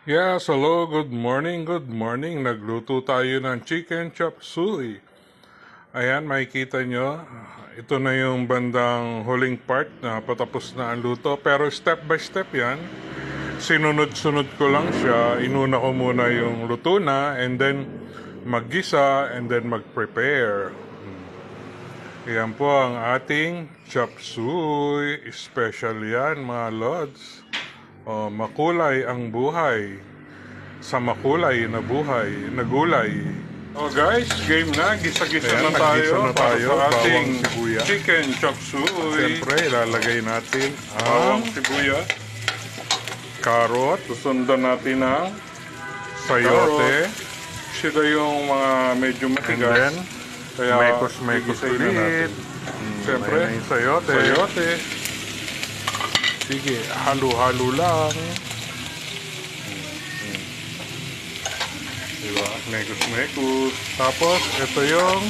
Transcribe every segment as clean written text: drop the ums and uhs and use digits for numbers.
Yes, hello, good morning, good morning. Nagluto tayo ng chicken chop suey. Ayan, makikita nyo, ito na yung bandang huling part na patapos na ang luto. Pero step by step yan. Sinunod-sunod ko lang siya. Inuna ko muna yung luto na and then maggisa and then mag-prepare. Yan po ang ating chop suey. Special yan mga lods. Makulay ang buhay. Sa makulay na buhay, na gulay. Guys, game na. Gisa-gisa Ayan, na tayo. naggisa na tayo. Para sa ating Bawang sibuyas. chicken chop suey. Siyempre, ilalagay natin Bawang ang sibuyas. carrot, Susundan natin ang sayote, sila yung mga medyo and matigas. then Kaya mekos-mekos gigisayin na ulit. natin. Siyempre, Ayan na yung sayote. sayote. Sige, halo-halo lang. Diba? Mekus-mekus. Tapos, ito yung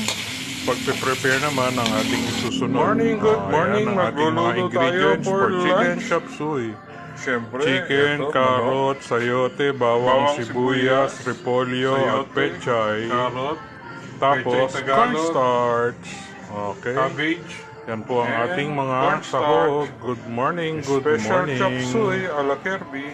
pagpe-prepare naman ng ating isusunod. Morning, good morning. Ayan ang ating mga Magluluto tayo ingredients for chicken lunch. chop suey. Siyempre, Chicken, ito, carrot, sayote, bawang sibuyas, repolyo, at sayote, pechay. carrot, Tapos, pechay Tagalog, cornstarch. Okay. cabbage, Yan po ang and ating mga cornstarch. sahog. Good morning, good special morning. chop suey a la Kirby.